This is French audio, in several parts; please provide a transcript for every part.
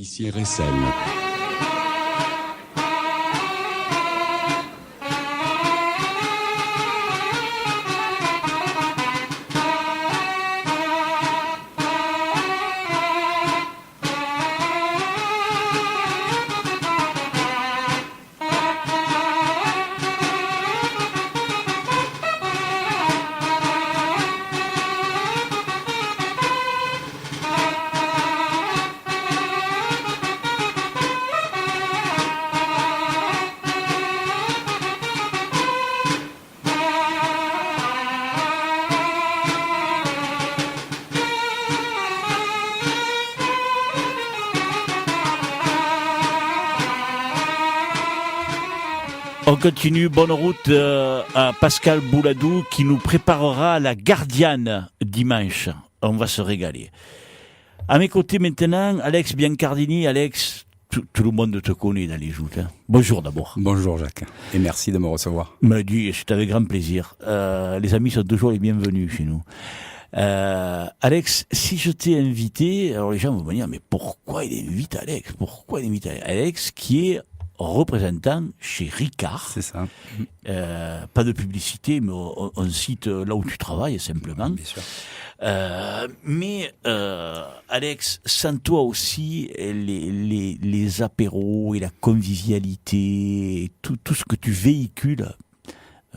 Ici RSL. On continue, bonne route à Pascal Bouladou qui nous préparera la Gardiane dimanche. On va se régaler. À mes côtés maintenant, Alex Biancardini. Alex, tout le monde te connaît dans les joutes. Hein. Bonjour d'abord. Bonjour Jacques, et merci de me recevoir. Me dit, c'est avec grand plaisir. Les amis sont toujours les bienvenus chez nous. Alex, si je t'ai invité, alors les gens vont me dire, mais pourquoi il invite Alex ? Pourquoi il invite Alex qui est représentant chez Ricard. C'est ça. Pas de publicité, mais on cite là où tu travailles simplement. Bien sûr. Mais Alex, sans toi aussi, les apéros et la convivialité, et tout ce que tu véhicules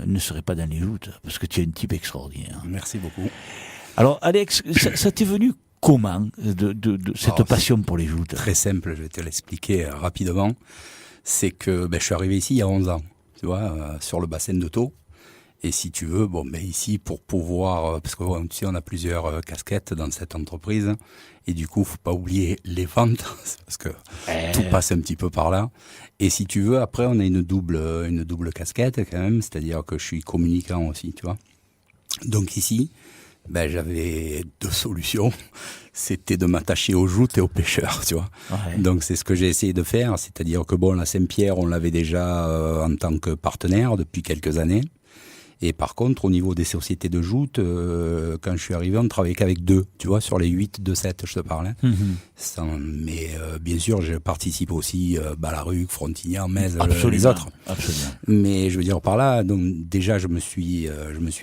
ne serait pas dans les joutes, parce que tu es un type extraordinaire. Merci beaucoup. Alors Alex, ça t'est venu comment de cette passion pour les joutes ? Très simple, je vais te l'expliquer rapidement. C'est que je suis arrivé ici il y a 11 ans, tu vois, sur le bassin de Thau. Et si tu veux, ici, pour pouvoir... Parce que tu sais, on a plusieurs casquettes dans cette entreprise. Et du coup, faut pas oublier les ventes, parce que tout passe un petit peu par là. Et si tu veux, après, on a une double casquette quand même. C'est-à-dire que je suis communicant aussi, tu vois. Donc ici, j'avais deux solutions. C'était de m'attacher aux joutes et aux pêcheurs, tu vois. Ouais. Donc c'est ce que j'ai essayé de faire, c'est-à-dire que la Saint-Pierre, on l'avait déjà en tant que partenaire depuis quelques années. Et par contre, au niveau des sociétés de joutes, quand je suis arrivé, on ne travaillait qu'avec 2, tu vois, sur les 8 de 7, je te parle. Hein. Mais bien sûr, je participe aussi Ballaruc, Frontignan, Metz, les autres. Absolument. Mais je veux dire par là, donc déjà, je me suis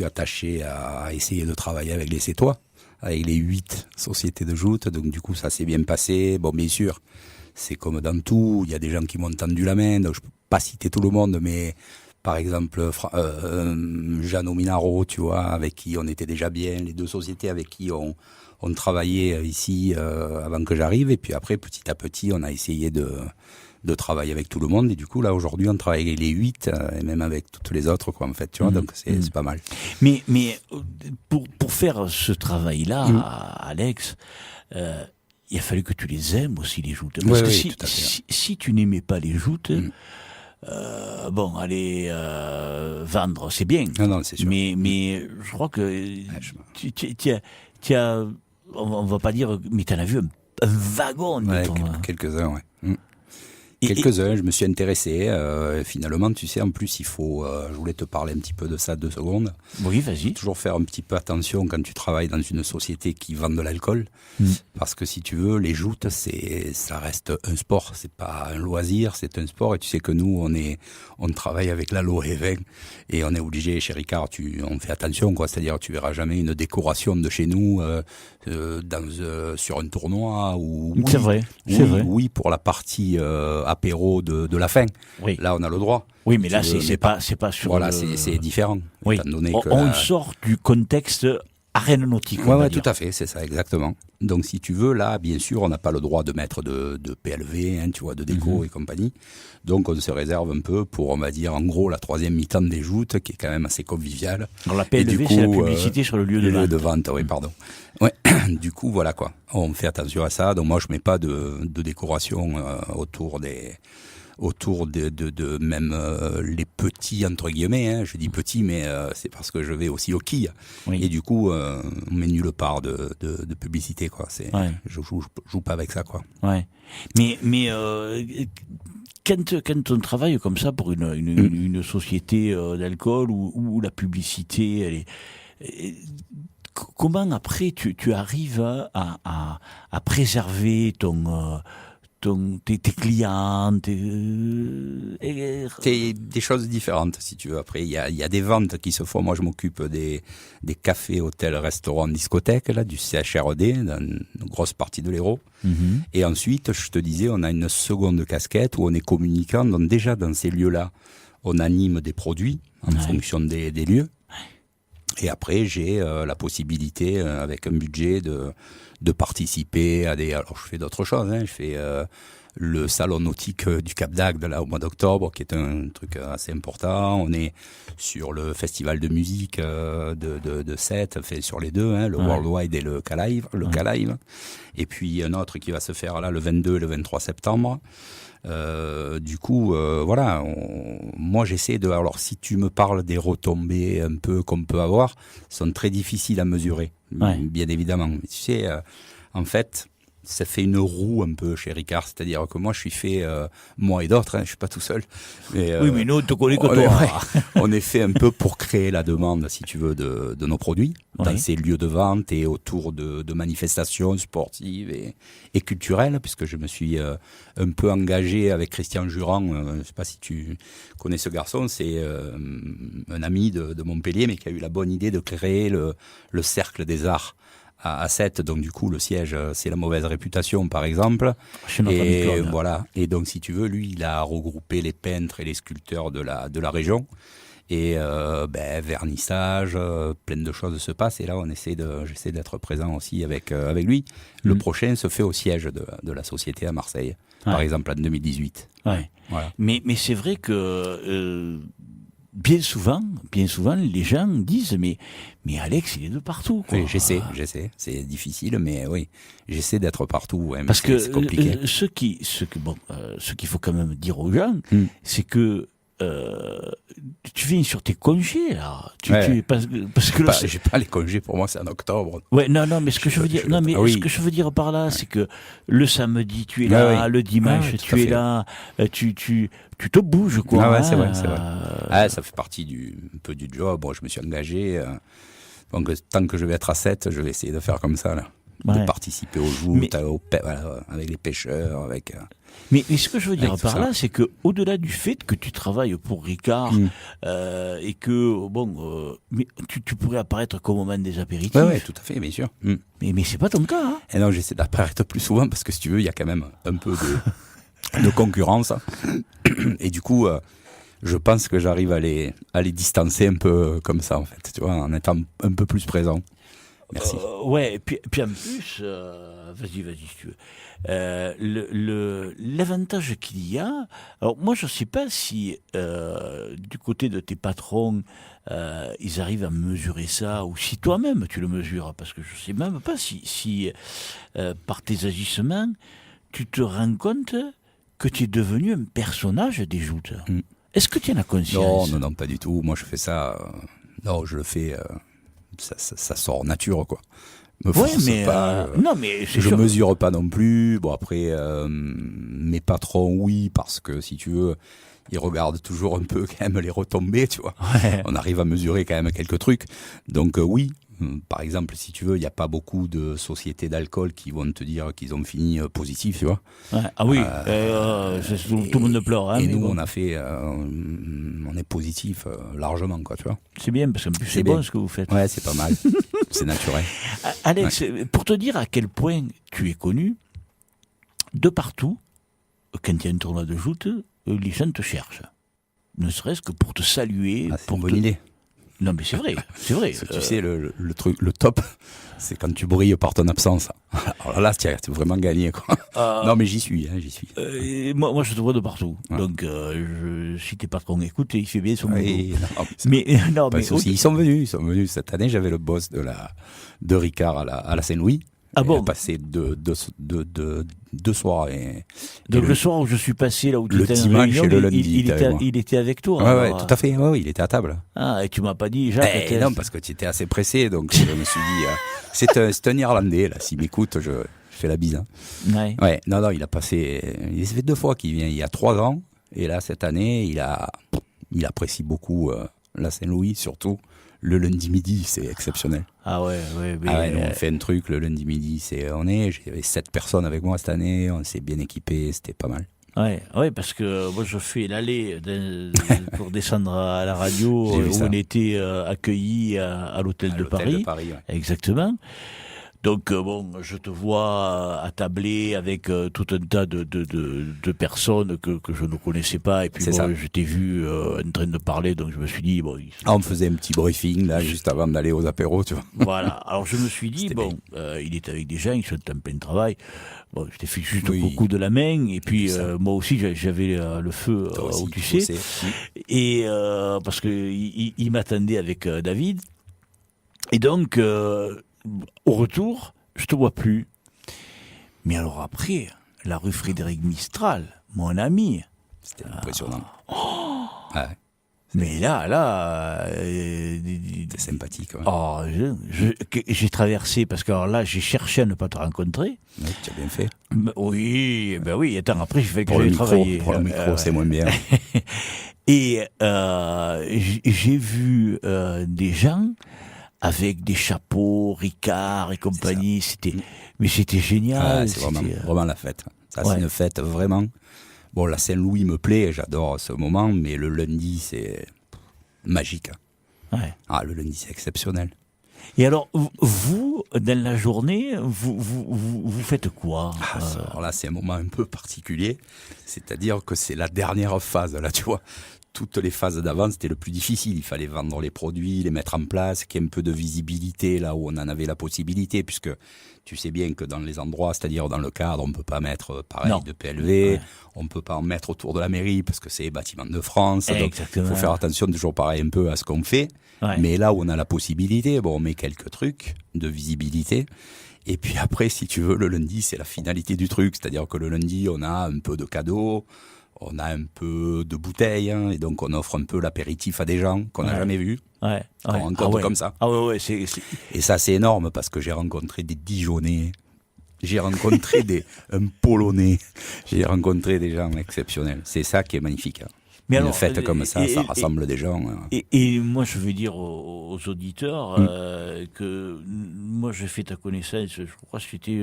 attaché à essayer de travailler avec les Sétois, avec les 8 sociétés de joutes. Donc du coup, ça s'est bien passé. Bon, bien sûr, c'est comme dans tout, il y a des gens qui m'ont tendu la main, donc je peux pas citer tout le monde, mais... Par exemple, Jeannot Minaro, tu vois, avec qui on était déjà bien, les 2 sociétés avec qui on travaillait ici avant que j'arrive. Et puis après, petit à petit, on a essayé de travailler avec tout le monde. Et du coup, là, aujourd'hui, on travaille avec les 8 et même avec toutes les autres, quoi, en fait, tu vois. Donc, c'est pas mal. Mais pour faire ce travail-là, Alex, il a fallu que tu les aimes aussi, les joutes. Parce que si tu n'aimais pas les joutes... vendre, c'est bien. Non, c'est sûr. Mais je crois que tu as, on va pas dire, mais tu en as vu un wagon. Quelques-uns, ouais. Quelques-uns, je me suis intéressé. Finalement, tu sais, en plus, il faut... je voulais te parler un petit peu de ça 2 secondes. Oui, vas-y. Toujours faire un petit peu attention quand tu travailles dans une société qui vend de l'alcool. Parce que si tu veux, les joutes, ça reste un sport. C'est pas un loisir, c'est un sport. Et tu sais que nous, on travaille avec la Loévin. Et on est obligé, chez Ricard, on fait attention, quoi. C'est-à-dire, tu verras jamais une décoration de chez nous sur un tournoi. C'est vrai. Oui, pour la partie... apéro de la fin. Oui. Là, on a le droit. Oui, mais là, c'est pas sur. Voilà, c'est différent. Oui. On sort du contexte arène nautique. Ouais, tout à fait, c'est ça, exactement. Donc, si tu veux, là, bien sûr, on n'a pas le droit de mettre de PLV, hein, tu vois, de déco et compagnie. Donc, on se réserve un peu pour, on va dire, en gros, la 3e mi-temps des joutes, qui est quand même assez conviviale. Alors, la PLV, c'est la publicité sur le lieu de vente. Le lieu de vente, oui, pardon. Ouais. Du coup, voilà, quoi. On fait attention à ça. Donc, moi, je mets pas de décoration autour de même les petits, entre guillemets, hein, je dis petits, mais c'est parce que je vais aussi aux quilles. Oui. Et du coup, on met nulle part de publicité, quoi. Je joue pas avec ça, quoi. Ouais. Mais quand on travaille comme ça pour une société d'alcool où la publicité, elle est... Comment après tu arrives à préserver tes clients, C'est des choses différentes, si tu veux. Après, il y a des ventes qui se font. Moi, je m'occupe des cafés, hôtels, restaurants, discothèques, là, du CHRD, dans une grosse partie de l'Hérault. Et ensuite, je te disais, on a une seconde casquette où on est communicant. Donc déjà, dans ces lieux-là, on anime des produits en fonction des lieux. Et après, j'ai la possibilité, avec un budget, de participer à des... Alors, je fais d'autres choses. Je fais le salon nautique du Cap d'Agde, là, au mois d'octobre, qui est un truc assez important. On est sur le festival de musique de Sète, fait sur les deux, le Worldwide et le Calive. Et puis, un autre qui va se faire là, le 22 et le 23 septembre. Du coup, voilà, moi j'essaie de... Alors si tu me parles des retombées un peu qu'on peut avoir, sont très difficiles à mesurer, bien évidemment. Mais tu sais, en fait, ça fait une roue un peu chez Ricard, c'est-à-dire que moi je suis fait, moi et d'autres, je suis pas tout seul. Mais, oui, mais nous on te connaît que toi. On est fait un peu pour créer la demande, si tu veux, de nos produits, dans ces lieux de vente et autour de manifestations sportives et culturelles, puisque je me suis un peu engagé avec Christian Jurand, je sais pas si tu connais ce garçon, c'est un ami de Montpellier, mais qui a eu la bonne idée de créer le Cercle des Arts à Sète, donc du coup le siège c'est la mauvaise réputation par exemple, et voilà, et donc si tu veux, lui il a regroupé les peintres et les sculpteurs de la région, et vernissage, plein de choses se passent, et là j'essaie d'être présent aussi avec lui. Le prochain se fait au siège de la société à Marseille, par exemple en 2018. Voilà. Mais c'est vrai que bien souvent, les gens disent mais Alex, il est de partout, quoi. Oui, j'essaie. C'est difficile, mais oui, j'essaie d'être partout. Parce que c'est compliqué. Ce qu'il faut quand même dire aux gens, c'est que tu viens sur tes congés là. Parce que j'ai pas les congés, pour moi c'est en octobre. Ouais, non, mais ce que je veux dire, ce que je veux dire par là, c'est que le samedi tu es là, le dimanche tu es là, tu te bouges, quoi. C'est vrai. Ça fait partie un peu du job. Bon, je me suis engagé. Donc tant que je vais être à 7, je vais essayer de faire comme ça là. De participer aux joutes, avec les pêcheurs, avec... Mais ce que je veux dire par là, c'est que au-delà du fait que tu travailles pour Ricard et que mais tu pourrais apparaître qu'au moment des apéritifs. Ouais, tout à fait, bien sûr. Mais c'est pas ton cas. Hein. Et non, j'essaie d'apparaître plus souvent parce que si tu veux, il y a quand même un peu de concurrence. Et du coup, je pense que j'arrive à les distancer un peu comme ça en fait, tu vois, en étant un peu plus présent. Merci. Et puis en plus, vas-y si tu veux. L'avantage qu'il y a, alors moi je ne sais pas si du côté de tes patrons, ils arrivent à mesurer ça, ou si toi-même tu le mesures, parce que je ne sais même pas si par tes agissements, tu te rends compte que tu es devenu un personnage des joutes. Est-ce que tu en as conscience ? Non, pas du tout. Moi je fais ça, je le fais... Ça sort en nature, quoi. Me force pas. Non, mais je mesure pas non plus. Bon, après, mes patrons, oui, parce que si tu veux, ils regardent toujours un peu quand même les retombées, tu vois. On arrive à mesurer quand même quelques trucs. Donc oui. Par exemple, si tu veux, il n'y a pas beaucoup de sociétés d'alcool qui vont te dire qu'ils ont fini positif, tu vois. Ah oui, tout le monde pleure. Hein, et nous, on a fait, on est positif largement, quoi, tu vois. C'est bien, parce qu'en plus, c'est bon ce que vous faites. Ouais, c'est pas mal. C'est naturel. Alex, pour te dire à quel point tu es connu, de partout, quand il y a un tournoi de joute, les gens te cherchent. Ne serait-ce que pour te saluer. C'est une bonne idée. Non, mais c'est vrai. Tu sais, le truc, le top, c'est quand tu brilles par ton absence. Alors là, tu as vraiment gagné, quoi. Non, mais j'y suis. Moi, je te vois de partout. Ouais. Donc, si tes patrons écoutent, il fait bien son boulot. Mais ils sont venus cette année. J'avais le boss de Ricard à la Saint-Louis. Ah bon? Il a passé deux soirées. Donc le soir où je suis passé, là où tu étais en réunion, il était avec toi. Ouais, tout à fait. Ouais, il était à table. Ah, et tu m'as pas dit, Jacques. Non, parce que tu étais assez pressé, donc je me suis dit, c'est un Irlandais, là. S'il m'écoute, je fais la bise. Hein. Ouais. Non, il a passé. Il s'est fait 2 fois qu'il vient. Il y a 3 ans, et là cette année, il apprécie beaucoup la Saint-Louis, surtout le lundi midi, c'est exceptionnel. Ah ouais, mais Ah ouais, nous, on fait un truc le lundi midi, j'avais 7 personnes avec moi cette année, on s'est bien équipés, c'était pas mal. Ouais, parce que moi je fais l'allée pour descendre à la radio J'ai vu où ça. on était accueillis à l'hôtel de Paris. Ouais. Exactement. Donc je te vois attabler avec tout un tas de personnes que je ne connaissais pas, et puis C'est ça. je t'ai vu en train de parler, donc je me suis dit Ah, on faisait un petit briefing là, juste avant d'aller aux apéros, tu vois. voilà. Alors je me suis dit C'était il est avec des gens, ils sont en plein travail. Bon, je t'ai fait juste Oui. un coup de la main, et puis ça. moi aussi j'avais le feu Toi aussi, où tu tu sais. bossais. Et parce que il m'attendait avec David. Et donc, au retour, je te vois plus. Mais alors après, la rue Frédéric Mistral, mon ami. C'était impressionnant. Oh. Ouais, Mais là, c'était sympathique. Ouais. oh, j'ai traversé, parce que alors là, j'ai cherché à ne pas te rencontrer. Ouais, tu as bien fait. Oui, attends, après, j'ai fait que Pour le j'avais micro, travaillé. c'est moins bien. Et j'ai vu des gens avec des chapeaux, Ricard et compagnie. Mais c'était génial. Ah, c'est vraiment la fête. Ça, Ouais. c'est une fête vraiment. Bon, la Saint-Louis me plaît, j'adore ce moment, mais le lundi, c'est magique. Ouais. Ah, le lundi, c'est exceptionnel. Et alors, vous, dans la journée, vous faites quoi Alors là, c'est un moment un peu particulier. C'est-à-dire que c'est la dernière phase, là, tu vois. Toutes les phases d'avant, c'était le plus difficile. Il fallait vendre les produits, les mettre en place, qu'il y ait un peu de visibilité là où on en avait la possibilité, puisque tu sais bien que dans les endroits, c'est-à-dire dans le cadre, on ne peut pas mettre pareil Non. de PLV, Ouais. on ne peut pas en mettre autour de la mairie, parce que c'est bâtiment de France. Donc, il Exactement. faut faire attention toujours pareil un peu à ce qu'on fait. Ouais. Mais là où on a la possibilité, bon, on met quelques trucs de visibilité. Et puis après, si tu veux, le lundi, c'est la finalité du truc. C'est-à-dire que le lundi, on a un peu de cadeaux, on a un peu de bouteilles, hein, et donc on offre un peu l'apéritif à des gens qu'on n'a jamais vus. Ouais. Qu'on rencontre comme ça. Ah ouais, c'est... Et ça, c'est énorme parce que j'ai rencontré des Dijonnais, j'ai rencontré un Polonais, j'ai rencontré des gens exceptionnels. C'est ça qui est magnifique. Hein. Mais Une alors, fête comme ça, ça rassemble des gens. Et moi, je veux dire aux auditeurs que moi, j'ai fait ta connaissance, je crois que c'était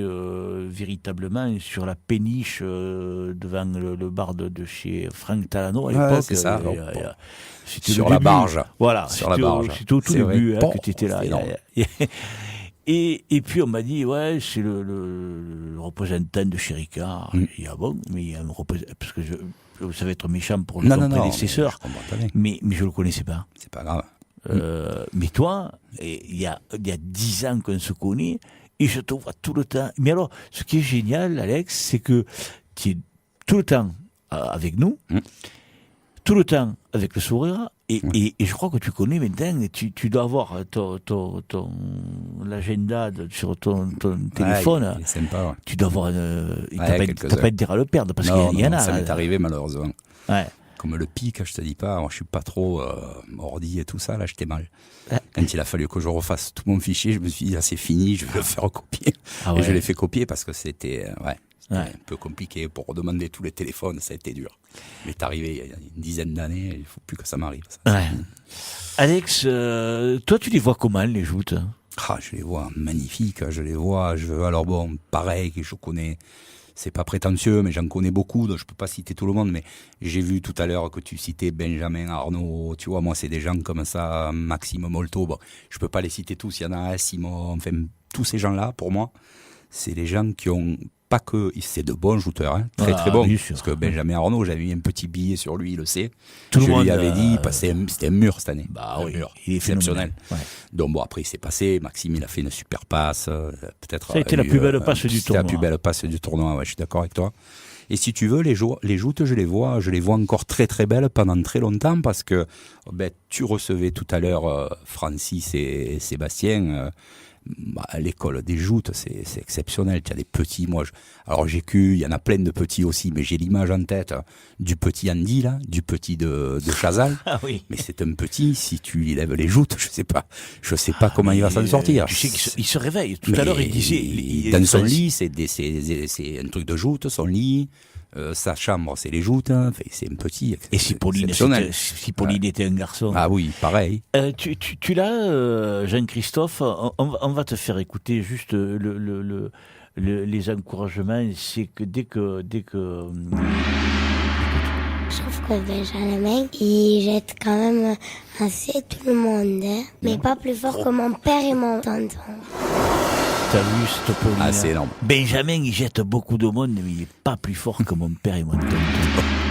véritablement sur la péniche devant le bar de chez Franck Talano à l'époque. C'est ça. C'était Sur le la début. barge. Voilà, Sur la barge. C'était au tout C'est vrai. début Bon, que tu étais là. c'était énorme. Et puis on m'a dit, ouais, c'est le représentant de chez Ricard. J'ai dit, ah bon, mais il y a un représentant, parce que ça va être méchant pour ton prédécesseur, mais je le connaissais pas. C'est pas grave. Mais toi, il y a 10 ans qu'on se connaît, et je te vois tout le temps. Mais alors, ce qui est génial, Alex, c'est que tu es tout le temps avec nous, tout le temps avec le sourire, et je crois que tu connais maintenant, tu dois avoir l'agenda sur ton téléphone. Il est sympa, ouais. Tu dois avoir... t'as pas été à le perdre, parce qu'il y en a. Ça m'est arrivé malheureusement. Ouais. Comme le pic, je te dis pas, je suis pas trop ordi et tout ça, là j'étais mal. Quand il a fallu que je refasse tout mon fichier, je me suis dit, là c'est fini, je vais le faire copier. Ah ouais. Et je l'ai fait copier parce que c'était Ouais. un peu compliqué pour redemander tous les téléphones, ça a été dur. Mais c'est arrivé il y a une dizaine d'années, il faut plus que ça m'arrive. Ça. Ouais. Alex, toi tu les vois comment les joutes? Ah, je les vois magnifiques, je les vois. Alors bon, pareil, je connais. C'est pas prétentieux, mais j'en connais beaucoup, donc je peux pas citer tout le monde, mais j'ai vu tout à l'heure que tu citais Benjamin Arnaud, tu vois, moi c'est des gens comme ça, Maxime Molto, bon, je peux pas les citer tous, il y en a Simon, enfin, tous ces gens-là, pour moi, c'est des gens qui ont, pas que, c'est de bons shooters, hein, très bons, parce que Benjamin Arnaud, j'avais mis un petit billet sur lui, il le sait, Tout je le monde, lui avais dit, c'était un mur cette année, bah oui, mur, il est exceptionnel. Ouais. Donc bon, après il s'est passé, Maxime il a fait une super passe, peut-être. Ça a été la plus belle passe du tournoi. C'était la plus belle passe du tournoi, ouais, je suis d'accord avec toi. Et si tu veux, les joutes, je les vois encore très très belles pendant très longtemps parce que tu recevais tout à l'heure Francis et Sébastien. L'école des joutes, c'est exceptionnel. Tu as des petits, alors il y en a plein de petits aussi, mais j'ai l'image en tête du petit Andy là, du petit de Chazal. Ah oui. Mais c'est un petit, si tu lui lèves les joutes, je sais pas comment il va s'en sortir. Tu sais qu'il se réveille. Tout à l'heure, il disait... dans son lit, c'est un truc de joute, son lit. Sa chambre, c'est les joutes, hein. Enfin, c'est un petit. Et si Pauline, si Pauline était un garçon. Ah oui, pareil. Tu l'as, Jean-Christophe, on va te faire écouter juste les encouragements. C'est que dès que Je trouve que Benjamin, il jette quand même assez tout le monde, hein, mais pas plus fort que mon père et mon tonton. t'as vu cette Pauline, Ah, c'est énorme. Benjamin, il jette beaucoup de monde, mais il est pas plus fort que mon père et mon tonton.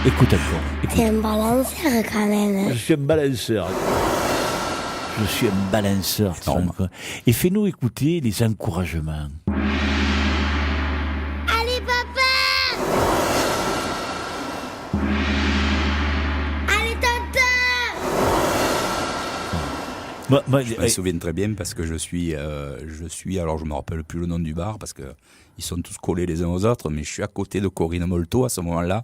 Écoute encore. Écoute. C'est un balanceur quand même. Hein. Je suis un balanceur. Je suis un balanceur. Et fais-nous écouter les encouragements. Allez papa! Allez tonton! Je me souviens très bien parce que je suis, alors je me rappelle plus le nom du bar parce que ils sont tous collés les uns aux autres, mais je suis à côté de Corinne Molto à ce moment-là,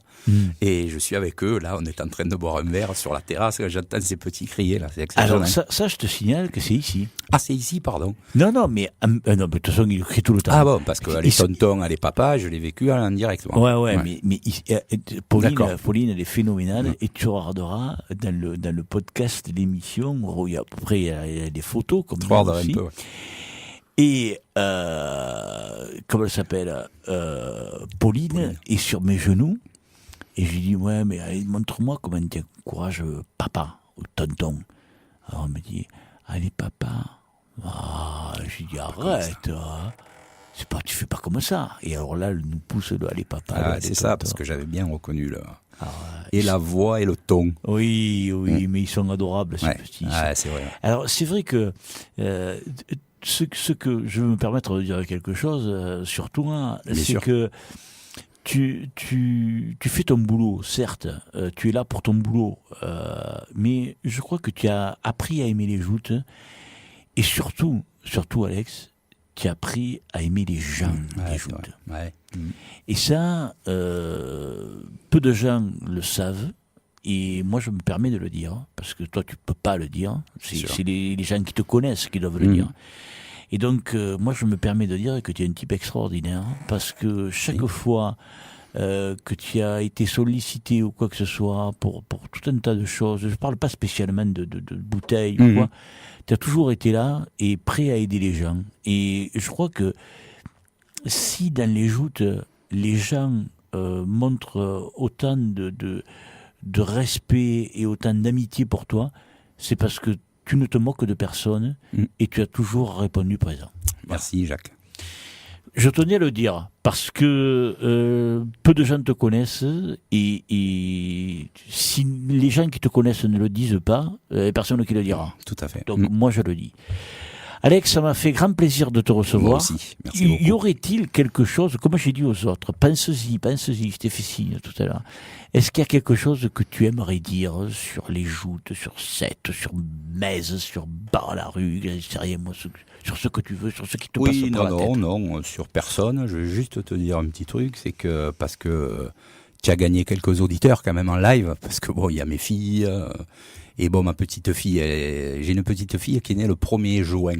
et je suis avec eux, là, on est en train de boire un verre sur la terrasse, j'entends ces petits crier, là, c'est exceptionnel. Alors ça, je te signale que c'est ici. Ah, c'est ici, pardon. Non, mais de toute façon, il crie tout le temps. Ah bon, parce que les tontons, les papas, je l'ai vécu en direct. Ouais. Mais Pauline, elle est phénoménale, et tu regarderas dans le podcast de l'émission, où il y a à peu près il y a des photos, comme ça aussi. Un peu, ouais. Et comment elle s'appelle, Pauline est sur mes genoux, et je lui dis ouais, mais allez, montre-moi comment tu encourages papa ou tonton. Alors elle me dit allez papa. Ah, je lui dis arrête, c'est pas, tu fais pas comme ça. Et alors là elle nous pousse le allez papa. Ah, c'est ça, parce que j'avais bien reconnu et la voix et le ton. Oui, mais ils sont adorables ces petits. Ah, c'est vrai. Alors c'est vrai que ce que je veux me permettre de dire quelque chose, surtout, hein, c'est que tu fais ton boulot, certes, tu es là pour ton boulot, mais je crois que tu as appris à aimer les joutes, et surtout Alex, tu as appris à aimer les gens des joutes. Ouais. Et ça, peu de gens le savent. Et moi, je me permets de le dire, parce que toi, tu peux pas le dire. C'est les gens qui te connaissent qui doivent le dire. Et donc, moi, je me permets de dire que tu es un type extraordinaire, parce que chaque fois que tu as été sollicité ou quoi que ce soit pour tout un tas de choses, je parle pas spécialement de bouteilles ou quoi, tu as toujours été là et prêt à aider les gens. Et je crois que si dans les joutes, les gens montrent autant de respect et autant d'amitié pour toi, c'est parce que tu ne te moques de personne et tu as toujours répondu présent. Merci Jacques. Je tenais à le dire parce que peu de gens te connaissent et si les gens qui te connaissent ne le disent pas, personne qui le dira. Tout à fait. Donc moi je le dis. Alex, ça m'a fait grand plaisir de te recevoir. Moi aussi, merci beaucoup. Y aurait-il quelque chose, comme j'ai dit aux autres, pense-y, je t'ai fait signe tout à l'heure. Est-ce qu'il y a quelque chose que tu aimerais dire sur les joutes, sur Sète, sur Metz, sur Bar-la-Rue, je sais rien, moi, sur ce que tu veux, sur ce qui te passe par la tête? Non, sur personne. Je vais juste te dire un petit truc, c'est que parce que tu as gagné quelques auditeurs quand même en live, parce que bon, il y a mes filles. Et bon, ma petite fille, j'ai une petite fille qui est née le 1er juin.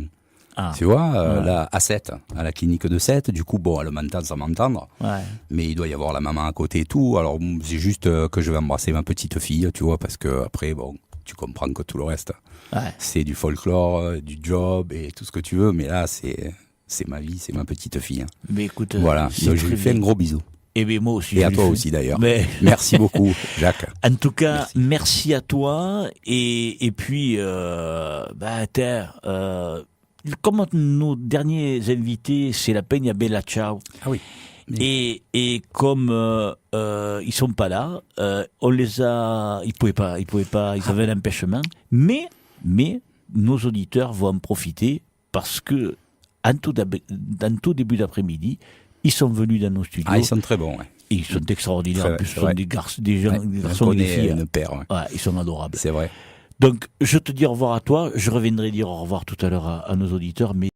Ah. Tu vois, là, à 7, à la clinique de 7. Du coup, bon, elle m'entend sans m'entendre. Ouais. Mais il doit y avoir la maman à côté et tout. Alors, c'est juste que je vais embrasser ma petite fille, tu vois, parce que après, bon, tu comprends que tout le reste, c'est du folklore, du job et tout ce que tu veux. Mais là, c'est ma vie, c'est ma petite fille. Hein. Mais écoute, voilà. Donc, je lui fais un gros bisou. Et bien moi aussi. Et à toi aussi d'ailleurs. Mais... Merci beaucoup, Jacques. En tout cas, merci à toi. Et puis, comme nos derniers invités, c'est la Peña Bella Ciao. Ah oui. Et comme ils sont pas là, on les a. Ils pouvaient pas. Ils avaient un empêchement. Mais nos auditeurs vont en profiter parce que en tout début d'après-midi, ils sont venus dans nos studios. Ah, ils sont très bons, ouais. Ils sont extraordinaires. En plus, ce sont des garçons et des filles. Une paire, ouais. Ils sont adorables. C'est vrai. Donc, je te dis au revoir à toi. Je reviendrai dire au revoir tout à l'heure à nos auditeurs. Mais